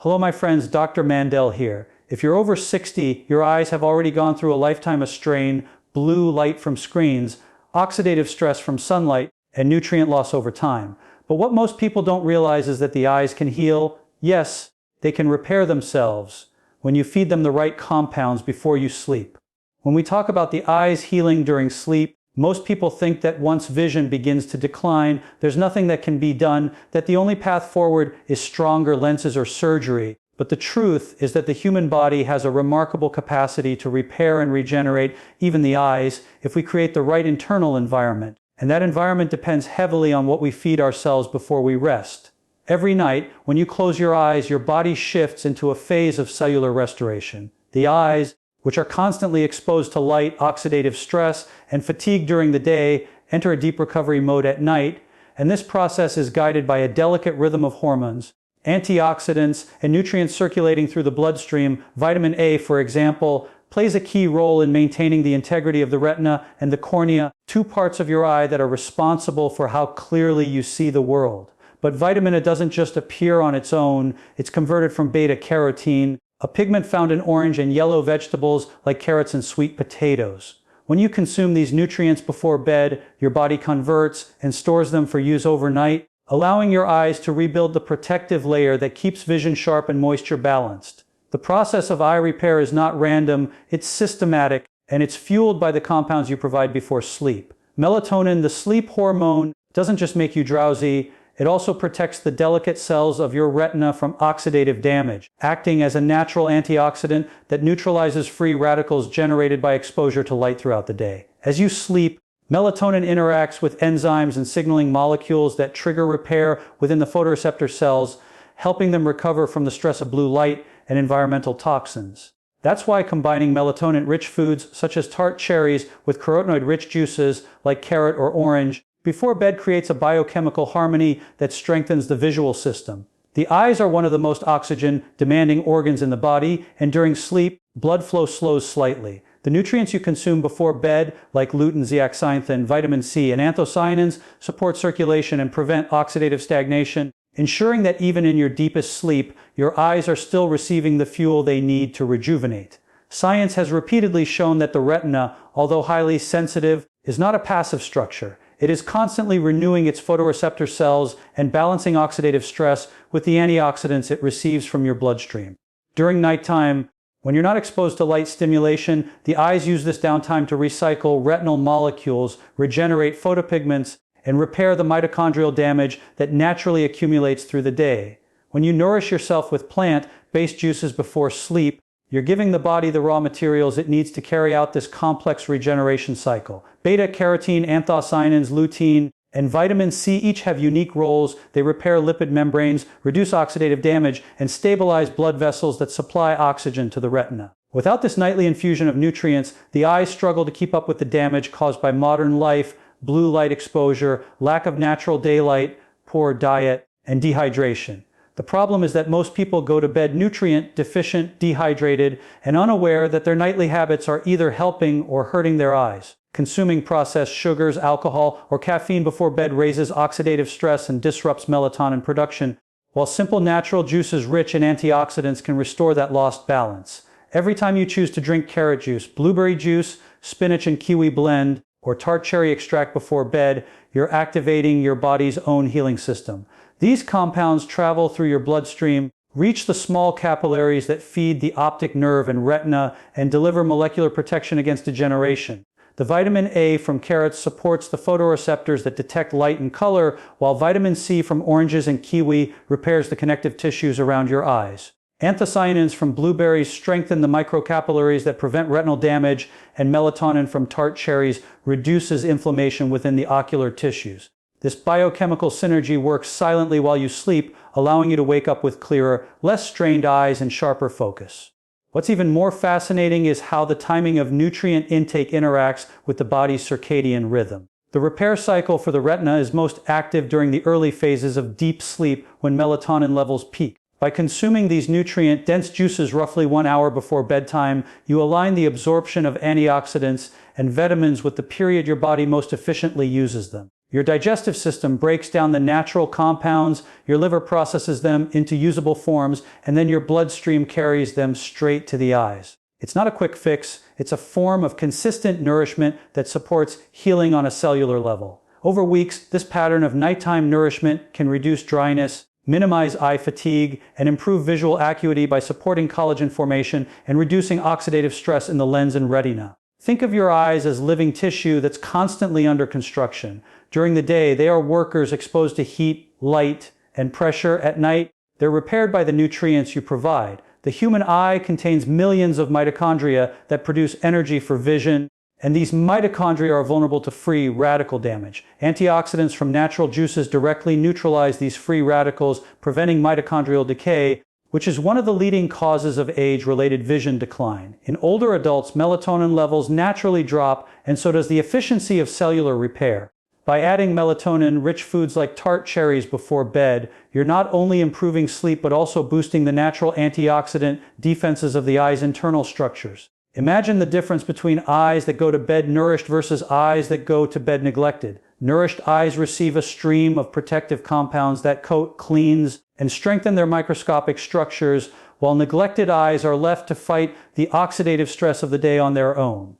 Hello my friends, Dr. Mandell here. If you're over 60, your eyes have already gone through a lifetime of strain, blue light from screens, oxidative stress from sunlight, and nutrient loss over time. But what most people don't realize is that the eyes can heal. Yes, they can repair themselves when you feed them the right compounds before you sleep. When we talk about the eyes healing during sleep, most people think that once vision begins to decline, there's nothing that can be done, that the only path forward is stronger lenses or surgery. But the truth is that the human body has a remarkable capacity to repair and regenerate even the eyes if we create the right internal environment. And that environment depends heavily on what we feed ourselves before we rest. Every night, when you close your eyes, your body shifts into a phase of cellular restoration. The eyes, which are constantly exposed to light, oxidative stress, and fatigue during the day, enter a deep recovery mode at night, and this process is guided by a delicate rhythm of hormones, antioxidants, and nutrients circulating through the bloodstream. Vitamin A, for example, plays a key role in maintaining the integrity of the retina and the cornea, two parts of your eye that are responsible for how clearly you see the world. But vitamin A doesn't just appear on its own, it's converted from beta-carotene, a pigment found in orange and yellow vegetables like carrots and sweet potatoes. When you consume these nutrients before bed, your body converts and stores them for use overnight, allowing your eyes to rebuild the protective layer that keeps vision sharp and moisture balanced. The process of eye repair is not random, it's systematic, and it's fueled by the compounds you provide before sleep. Melatonin, the sleep hormone, doesn't just make you drowsy, it also protects the delicate cells of your retina from oxidative damage, acting as a natural antioxidant that neutralizes free radicals generated by exposure to light throughout the day. As you sleep, melatonin interacts with enzymes and signaling molecules that trigger repair within the photoreceptor cells, helping them recover from the stress of blue light and environmental toxins. That's why combining melatonin-rich foods such as tart cherries with carotenoid-rich juices like carrot or orange before bed creates a biochemical harmony that strengthens the visual system. The eyes are one of the most oxygen-demanding organs in the body, and during sleep, blood flow slows slightly. The nutrients you consume before bed, like lutein, zeaxanthin, vitamin C, and anthocyanins, support circulation and prevent oxidative stagnation, ensuring that even in your deepest sleep, your eyes are still receiving the fuel they need to rejuvenate. Science has repeatedly shown that the retina, although highly sensitive, is not a passive structure. It is constantly renewing its photoreceptor cells and balancing oxidative stress with the antioxidants it receives from your bloodstream. During nighttime, when you're not exposed to light stimulation, the eyes use this downtime to recycle retinal molecules, regenerate photopigments, and repair the mitochondrial damage that naturally accumulates through the day. When you nourish yourself with plant-based juices before sleep, you're giving the body the raw materials it needs to carry out this complex regeneration cycle. Beta-carotene, anthocyanins, lutein, and vitamin C each have unique roles. They repair lipid membranes, reduce oxidative damage, and stabilize blood vessels that supply oxygen to the retina. Without this nightly infusion of nutrients, the eyes struggle to keep up with the damage caused by modern life, blue light exposure, lack of natural daylight, poor diet, and dehydration. The problem is that most people go to bed nutrient deficient, dehydrated, and unaware that their nightly habits are either helping or hurting their eyes. Consuming processed sugars, alcohol, or caffeine before bed raises oxidative stress and disrupts melatonin production, while simple natural juices rich in antioxidants can restore that lost balance. Every time you choose to drink carrot juice, blueberry juice, spinach and kiwi blend, or tart cherry extract before bed, you're activating your body's own healing system. These compounds travel through your bloodstream, reach the small capillaries that feed the optic nerve and retina, and deliver molecular protection against degeneration. The vitamin A from carrots supports the photoreceptors that detect light and color, while vitamin C from oranges and kiwi repairs the connective tissues around your eyes. Anthocyanins from blueberries strengthen the microcapillaries that prevent retinal damage, and melatonin from tart cherries reduces inflammation within the ocular tissues. This biochemical synergy works silently while you sleep, allowing you to wake up with clearer, less strained eyes and sharper focus. What's even more fascinating is how the timing of nutrient intake interacts with the body's circadian rhythm. The repair cycle for the retina is most active during the early phases of deep sleep when melatonin levels peak. By consuming these nutrient-dense juices roughly 1 hour before bedtime, you align the absorption of antioxidants and vitamins with the period your body most efficiently uses them. Your digestive system breaks down the natural compounds, your liver processes them into usable forms, and then your bloodstream carries them straight to the eyes. It's not a quick fix, it's a form of consistent nourishment that supports healing on a cellular level. Over weeks, this pattern of nighttime nourishment can reduce dryness, minimize eye fatigue, and improve visual acuity by supporting collagen formation and reducing oxidative stress in the lens and retina. Think of your eyes as living tissue that's constantly under construction. During the day, they are workers exposed to heat, light, and pressure. At night, they're repaired by the nutrients you provide. The human eye contains millions of mitochondria that produce energy for vision, and these mitochondria are vulnerable to free radical damage. Antioxidants from natural juices directly neutralize these free radicals, preventing mitochondrial decay, which is one of the leading causes of age-related vision decline. In older adults, melatonin levels naturally drop, and so does the efficiency of cellular repair. By adding melatonin-rich foods like Tart cherries before bed, you're not only improving sleep but also boosting the natural antioxidant defenses of the eye's internal structures. Imagine the difference between eyes that go to bed nourished versus eyes that go to bed neglected. Nourished eyes receive a stream of protective compounds that coat, cleans, and strengthen their microscopic structures, while neglected eyes are left to fight the oxidative stress of the day on their own.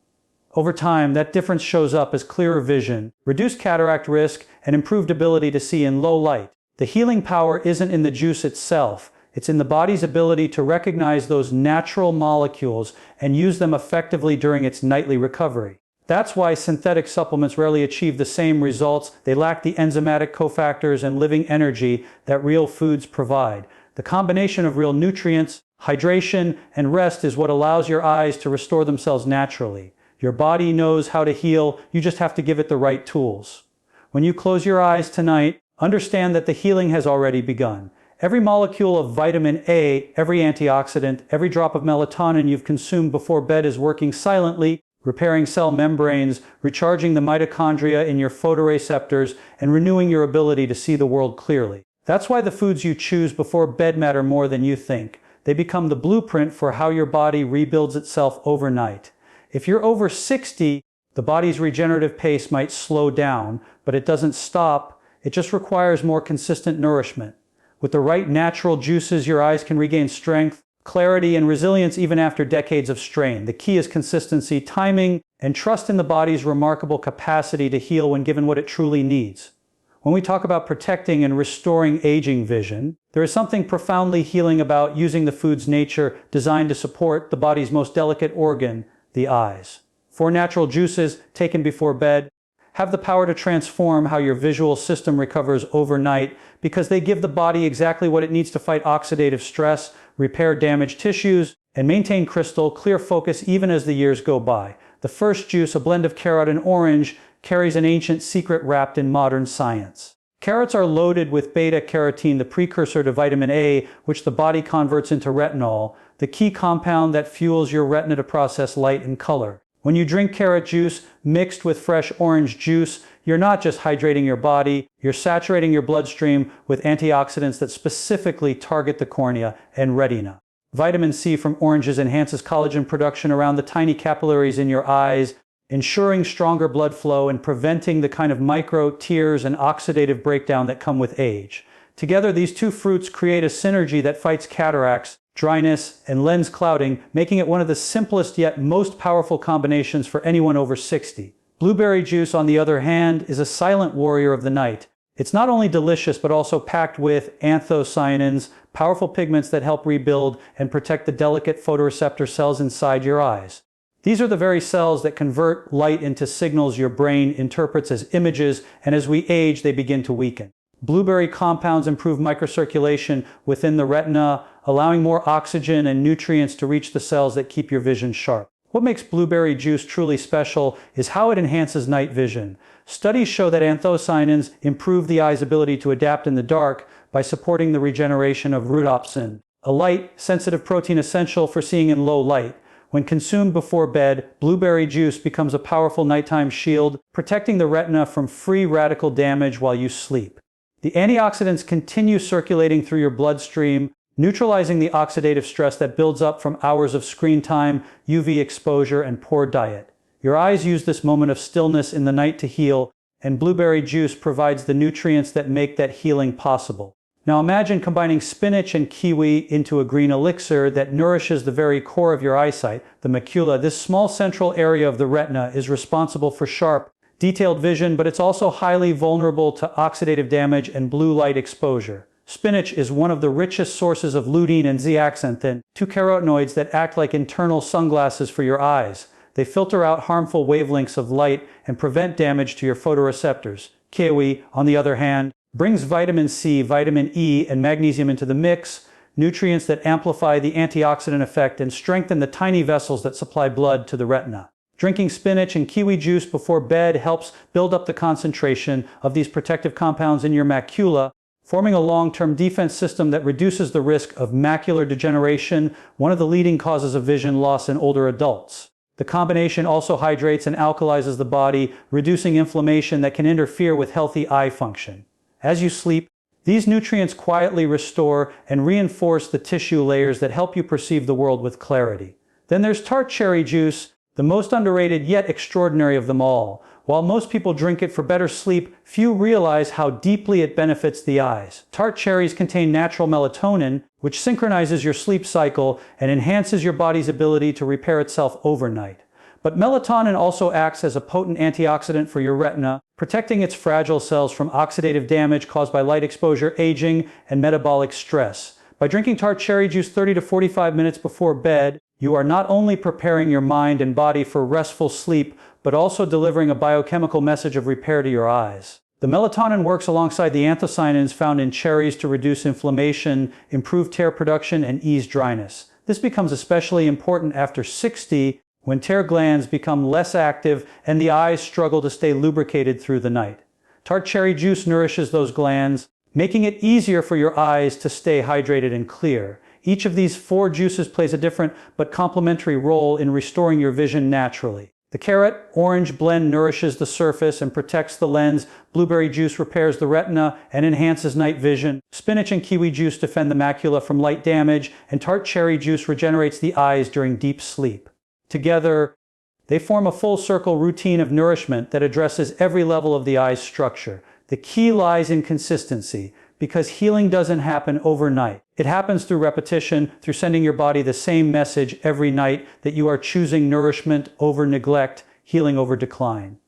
Over time, that difference shows up as clearer vision, reduced cataract risk, and improved ability to see in low light. The healing power isn't in the juice itself. It's in the body's ability to recognize those natural molecules and use them effectively during its nightly recovery. That's why synthetic supplements rarely achieve the same results. They lack the enzymatic cofactors and living energy that real foods provide. The combination of real nutrients, hydration, and rest is what allows your eyes to restore themselves naturally. Your body knows how to heal, you just have to give it the right tools. When you close your eyes tonight, understand that the healing has already begun. Every molecule of vitamin A, every antioxidant, every drop of melatonin you've consumed before bed is working silently, repairing cell membranes, recharging the mitochondria in your photoreceptors, and renewing your ability to see the world clearly. That's why the foods you choose before bed matter more than you think. They become the blueprint for how your body rebuilds itself overnight. If you're over 60, the body's regenerative pace might slow down, but it doesn't stop. It just requires more consistent nourishment. With the right natural juices, your eyes can regain strength, clarity, and resilience even after decades of strain. The key is consistency, timing, and trust in the body's remarkable capacity to heal when given what it truly needs. When we talk about protecting and restoring aging vision, there is something profoundly healing about using the food's nature designed to support the body's most delicate organ, the eyes. 4 natural juices taken before bed have the power to transform how your visual system recovers overnight because they give the body exactly what it needs to fight oxidative stress, repair damaged tissues, and maintain crystal clear focus even as the years go by. The first juice, a blend of carrot and orange, carries an ancient secret wrapped in modern science. Carrots are loaded with beta-carotene, the precursor to vitamin A, which the body converts into retinol, the key compound that fuels your retina to process light and color. When you drink carrot juice mixed with fresh orange juice, you're not just hydrating your body, you're saturating your bloodstream with antioxidants that specifically target the cornea and retina. Vitamin C from oranges enhances collagen production around the tiny capillaries in your eyes, ensuring stronger blood flow and preventing the kind of micro tears and oxidative breakdown that come with age. Together, these two fruits create a synergy that fights cataracts, dryness, and lens clouding, making it one of the simplest yet most powerful combinations for anyone over 60. Blueberry juice, on the other hand, is a silent warrior of the night. It's not only delicious but also packed with anthocyanins, powerful pigments that help rebuild and protect the delicate photoreceptor cells inside your eyes. These are the very cells that convert light into signals your brain interprets as images, and as we age, they begin to weaken. Blueberry compounds improve microcirculation within the retina, allowing more oxygen and nutrients to reach the cells that keep your vision sharp. What makes blueberry juice truly special is how it enhances night vision. Studies show that anthocyanins improve the eye's ability to adapt in the dark by supporting the regeneration of rhodopsin, a light-sensitive protein essential for seeing in low light. When consumed before bed, blueberry juice becomes a powerful nighttime shield, protecting the retina from free radical damage while you sleep. The antioxidants continue circulating through your bloodstream, neutralizing the oxidative stress that builds up from hours of screen time, UV exposure, and poor diet. Your eyes use this moment of stillness in the night to heal, and blueberry juice provides the nutrients that make that healing possible. Now imagine combining spinach and kiwi into a green elixir that nourishes the very core of your eyesight, the macula. This small central area of the retina is responsible for sharp, detailed vision, but it's also highly vulnerable to oxidative damage and blue light exposure. Spinach is one of the richest sources of lutein and zeaxanthin, two carotenoids that act like internal sunglasses for your eyes. They filter out harmful wavelengths of light and prevent damage to your photoreceptors. Kiwi, on the other hand, brings vitamin C, vitamin E, and magnesium into the mix, nutrients that amplify the antioxidant effect and strengthen the tiny vessels that supply blood to the retina. Drinking spinach and kiwi juice before bed helps build up the concentration of these protective compounds in your macula, forming a long-term defense system that reduces the risk of macular degeneration, one of the leading causes of vision loss in older adults. The combination also hydrates and alkalizes the body, reducing inflammation that can interfere with healthy eye function. As you sleep, these nutrients quietly restore and reinforce the tissue layers that help you perceive the world with clarity. Then there's Tart cherry juice, the most underrated yet extraordinary of them all. While most people drink it for better sleep, few realize how deeply it benefits the eyes. Tart cherries contain natural melatonin, which synchronizes your sleep cycle and enhances your body's ability to repair itself overnight. But melatonin also acts as a potent antioxidant for your retina, protecting its fragile cells from oxidative damage caused by light exposure, aging, and metabolic stress. By drinking Tart cherry juice 30 to 45 minutes before bed, you are not only preparing your mind and body for restful sleep, but also delivering a biochemical message of repair to your eyes. The melatonin works alongside the anthocyanins found in cherries to reduce inflammation, improve tear production, and ease dryness. This becomes especially important after 60, when tear glands become less active and the eyes struggle to stay lubricated through the night. Tart cherry juice nourishes those glands, making it easier for your eyes to stay hydrated and clear. Each of these 4 juices plays a different but complementary role in restoring your vision naturally. The carrot-orange blend nourishes the surface and protects the lens. Blueberry juice repairs the retina and enhances night vision. Spinach and kiwi juice defend the macula from light damage, and tart cherry juice regenerates the eyes during deep sleep. Together, they form a full-circle routine of nourishment that addresses every level of the eye's structure. The key lies in consistency, because healing doesn't happen overnight. It happens through repetition, through sending your body the same message every night that you are choosing nourishment over neglect, healing over decline.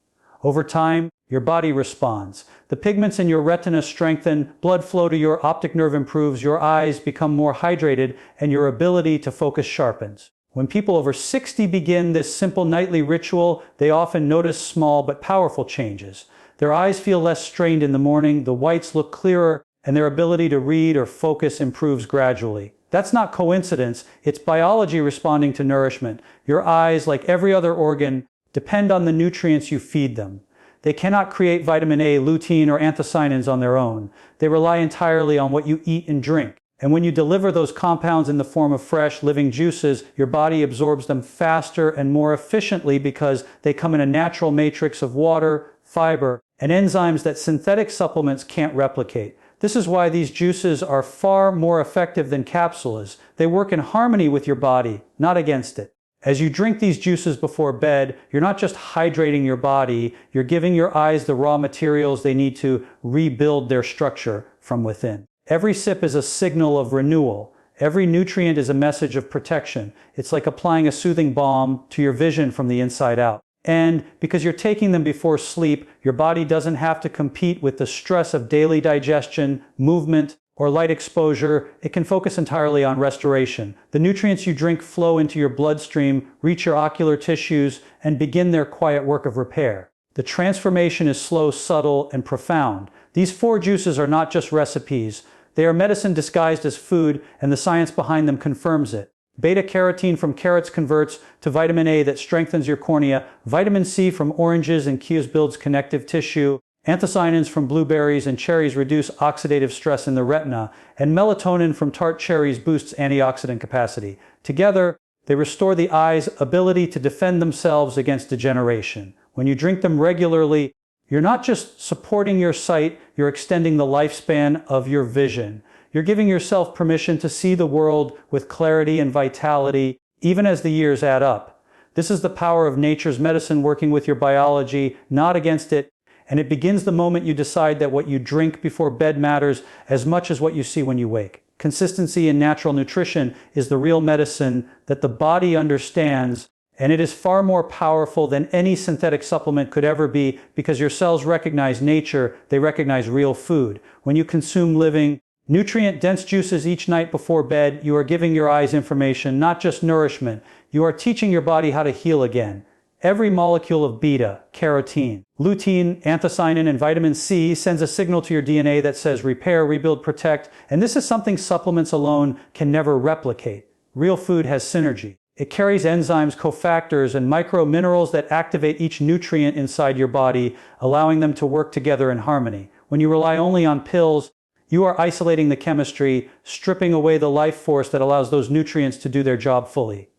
Over time, your body responds. The pigments in your retina strengthen, blood flow to your optic nerve improves, your eyes become more hydrated, and your ability to focus sharpens. When people over 60 begin this simple nightly ritual, they often notice small but powerful changes. Their eyes feel less strained in the morning, the whites look clearer, and their ability to read or focus improves gradually. That's not coincidence, it's biology responding to nourishment. Your eyes, like every other organ, depend on the nutrients you feed them. They cannot create vitamin A, lutein, or anthocyanins on their own. They rely entirely on what you eat and drink. And when you deliver those compounds in the form of fresh, living juices, your body absorbs them faster and more efficiently because they come in a natural matrix of water, fiber, and enzymes that synthetic supplements can't replicate. This is why these juices are far more effective than capsules. They work in harmony with your body, not against it. As you drink these juices before bed, you're not just hydrating your body, you're giving your eyes the raw materials they need to rebuild their structure from within. Every sip is a signal of renewal. Every nutrient is a message of protection. It's like applying a soothing balm to your vision from the inside out. And because you're taking them before sleep, your body doesn't have to compete with the stress of daily digestion, movement, or light exposure. It can focus entirely on restoration. The nutrients you drink flow into your bloodstream, reach your ocular tissues, and begin their quiet work of repair. The transformation is slow, subtle, and profound. These 4 juices are not just recipes. They are medicine disguised as food, and the science behind them confirms it. Beta-carotene from carrots converts to vitamin A that strengthens your cornea. Vitamin C from oranges and kiwis builds connective tissue. Anthocyanins from blueberries and cherries reduce oxidative stress in the retina. And melatonin from tart cherries boosts antioxidant capacity. Together, they restore the eye's ability to defend themselves against degeneration. When you drink them regularly, you're not just supporting your sight, you're extending the lifespan of your vision. You're giving yourself permission to see the world with clarity and vitality, even as the years add up. This is the power of nature's medicine working with your biology, not against it. and it begins the moment you decide that what you drink before bed matters as much as what you see when you wake. Consistency in natural nutrition is the real medicine that the body understands, and it is far more powerful than any synthetic supplement could ever be because your cells recognize nature, they recognize real food. When you consume living, nutrient-dense juices each night before bed, you are giving your eyes information, not just nourishment. You are teaching your body how to heal again. Every molecule of beta, carotene, lutein, anthocyanin, and vitamin C sends a signal to your DNA that says repair, rebuild, protect, and this is something supplements alone can never replicate. Real food has synergy. It carries enzymes, cofactors, and microminerals that activate each nutrient inside your body, allowing them to work together in harmony. When you rely only on pills, you are isolating the chemistry, stripping away the life force that allows those nutrients to do their job fully.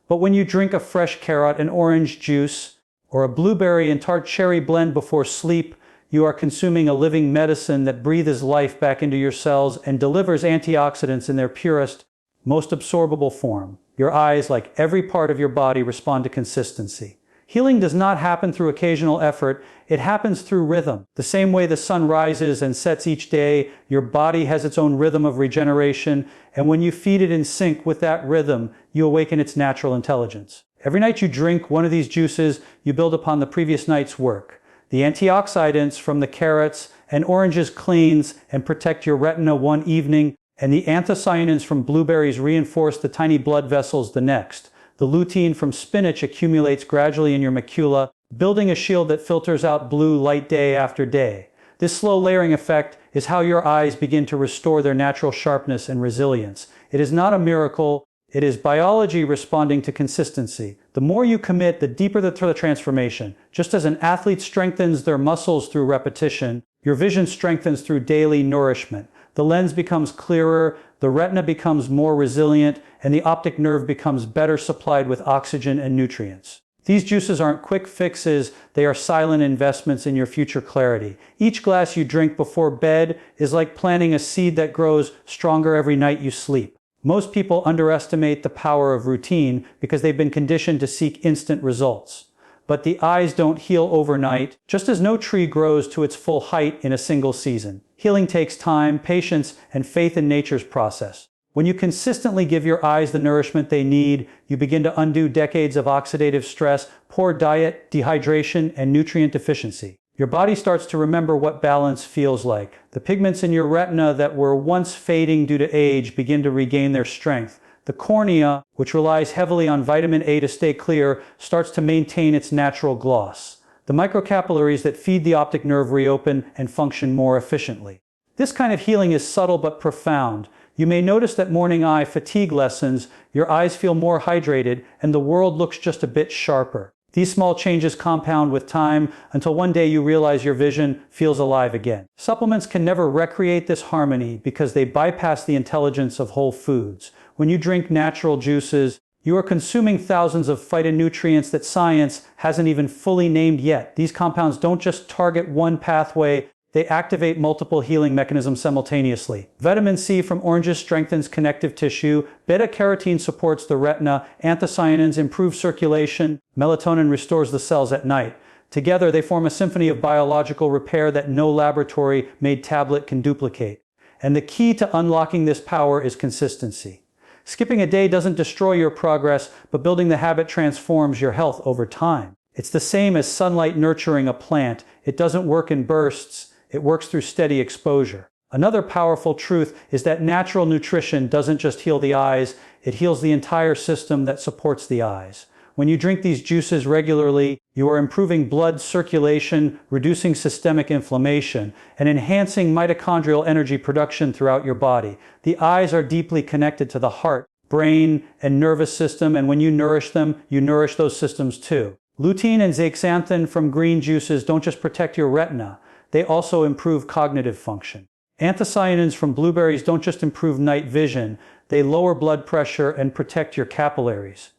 But when you drink a fresh carrot and orange juice, or a blueberry and tart cherry blend before sleep, you are consuming a living medicine that breathes life back into your cells and delivers antioxidants in their purest, most absorbable form. Your eyes, like every part of your body, respond to consistency. Healing does not happen through occasional effort, it happens through rhythm. The same way the sun rises and sets each day, your body has its own rhythm of regeneration, and when you feed it in sync with that rhythm, you awaken its natural intelligence. Every night you drink one of these juices, you build upon the previous night's work. The antioxidants from the carrots and oranges cleanse and protect your retina one evening, and the anthocyanins from blueberries reinforce the tiny blood vessels the next. The lutein from spinach accumulates gradually in your macula, building a shield that filters out blue light day after day. This slow layering effect is how your eyes begin to restore their natural sharpness and resilience. It is not a miracle, it is biology responding to consistency. The more you commit, the deeper the transformation. Just as an athlete strengthens their muscles through repetition, your vision strengthens through daily nourishment. The lens becomes clearer, the retina becomes more resilient, and the optic nerve becomes better supplied with oxygen and nutrients. These juices aren't quick fixes, they are silent investments in your future clarity. Each glass you drink before bed is like planting a seed that grows stronger every night you sleep. Most people underestimate the power of routine because they've been conditioned to seek instant results. But the eyes don't heal overnight, just as no tree grows to its full height in a single season. Healing takes time, patience, and faith in nature's process. When you consistently give your eyes the nourishment they need, you begin to undo decades of oxidative stress, poor diet, dehydration, and nutrient deficiency. Your body starts to remember what balance feels like. The pigments in your retina that were once fading due to age begin to regain their strength. The cornea, which relies heavily on vitamin A to stay clear, starts to maintain its natural gloss. The microcapillaries that feed the optic nerve reopen and function more efficiently. This kind of healing is subtle but profound. You may notice that morning eye fatigue lessens, your eyes feel more hydrated, and the world looks just a bit sharper. These small changes compound with time until one day you realize your vision feels alive again. Supplements can never recreate this harmony because they bypass the intelligence of whole foods. When you drink natural juices, you are consuming thousands of phytonutrients that science hasn't even fully named yet. These compounds don't just target one pathway, they activate multiple healing mechanisms simultaneously. Vitamin C from oranges strengthens connective tissue, beta-carotene supports the retina, anthocyanins improve circulation, melatonin restores the cells at night. Together they form a symphony of biological repair that no laboratory-made tablet can duplicate. And the key to unlocking this power is consistency. Skipping a day doesn't destroy your progress, but building the habit transforms your health over time. It's the same as sunlight nurturing a plant. It doesn't work in bursts, it works through steady exposure. Another powerful truth is that natural nutrition doesn't just heal the eyes, it heals the entire system that supports the eyes. When you drink these juices regularly, you are improving blood circulation, reducing systemic inflammation, and enhancing mitochondrial energy production throughout your body. The eyes are deeply connected to the heart, brain, and nervous system, and when you nourish them, you nourish those systems too. Lutein and zeaxanthin from green juices don't just protect your retina, they also improve cognitive function. Anthocyanins from blueberries don't just improve night vision, they lower blood pressure and protect your capillaries.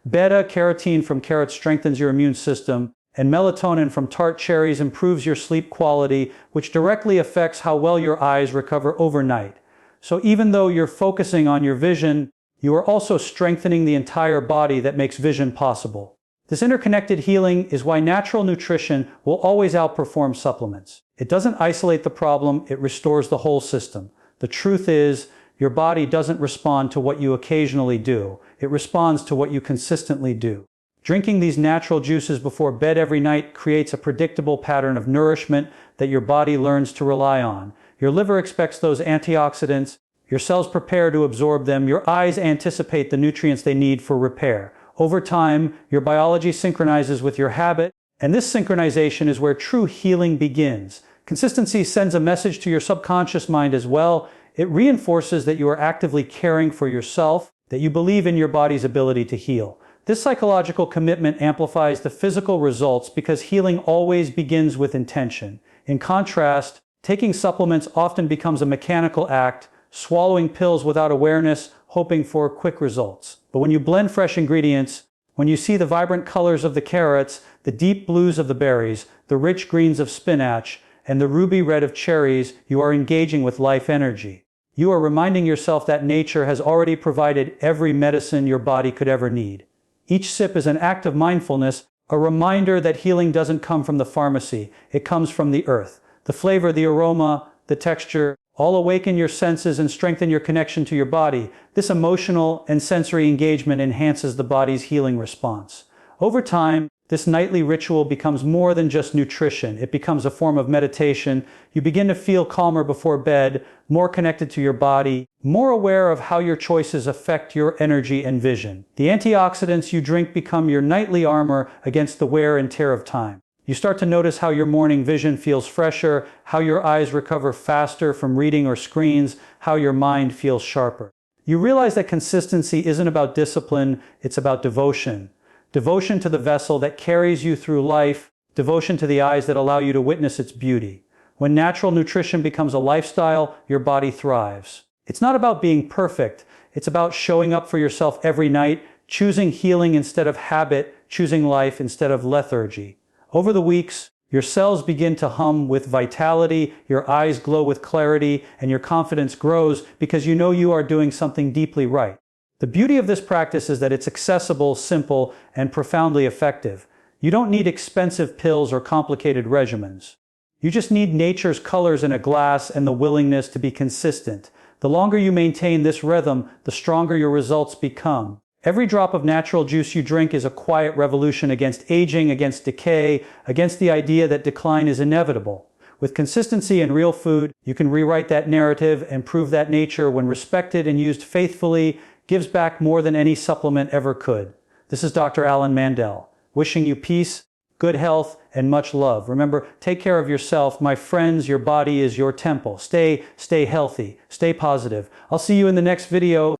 Beta-carotene from carrots strengthens your immune system, and melatonin from tart cherries improves your sleep quality, which directly affects how well your eyes recover overnight. So even though you're focusing on your vision, you are also strengthening the entire body that makes vision possible. This interconnected healing is why natural nutrition will always outperform supplements. It doesn't isolate the problem, it restores the whole system. The truth is, your body doesn't respond to what you occasionally do. It responds to what you consistently do. Drinking these natural juices before bed every night creates a predictable pattern of nourishment that your body learns to rely on. Your liver expects those antioxidants, your cells prepare to absorb them, your eyes anticipate the nutrients they need for repair. Over time, your biology synchronizes with your habit, and this synchronization is where true healing begins. Consistency sends a message to your subconscious mind as well. It reinforces that you are actively caring for yourself, that you believe in your body's ability to heal. This psychological commitment amplifies the physical results because healing always begins with intention. In contrast, taking supplements often becomes a mechanical act, swallowing pills without awareness, hoping for quick results. But when you blend fresh ingredients, when you see the vibrant colors of the carrots, the deep blues of the berries, the rich greens of spinach, and the ruby red of cherries, you are engaging with life energy. You are reminding yourself that nature has already provided every medicine your body could ever need. Each sip is an act of mindfulness, a reminder that healing doesn't come from the pharmacy, it comes from the earth. The flavor, the aroma, the texture, all awaken your senses and strengthen your connection to your body. This emotional and sensory engagement enhances the body's healing response. Over time, this nightly ritual becomes more than just nutrition. It becomes a form of meditation. You begin to feel calmer before bed, more connected to your body, more aware of how your choices affect your energy and vision. The antioxidants you drink become your nightly armor against the wear and tear of time. You start to notice how your morning vision feels fresher, how your eyes recover faster from reading or screens, how your mind feels sharper. You realize that consistency isn't about discipline, it's about devotion. Devotion to the vessel that carries you through life, devotion to the eyes that allow you to witness its beauty. When natural nutrition becomes a lifestyle, your body thrives. It's not about being perfect, it's about showing up for yourself every night, choosing healing instead of habit, choosing life instead of lethargy. Over the weeks, your cells begin to hum with vitality, your eyes glow with clarity, and your confidence grows because you know you are doing something deeply right. The beauty of this practice is that it's accessible, simple, and profoundly effective. You don't need expensive pills or complicated regimens. You just need nature's colors in a glass and the willingness to be consistent. The longer you maintain this rhythm, the stronger your results become. Every drop of natural juice you drink is a quiet revolution against aging, against decay, against the idea that decline is inevitable. With consistency and real food, you can rewrite that narrative and prove that nature, when respected and used faithfully, gives back more than any supplement ever could. This is Dr. Alan Mandell, wishing you peace, good health, and much love. Remember, take care of yourself. My friends, your body is your temple. Stay healthy. Stay positive. I'll see you in the next video.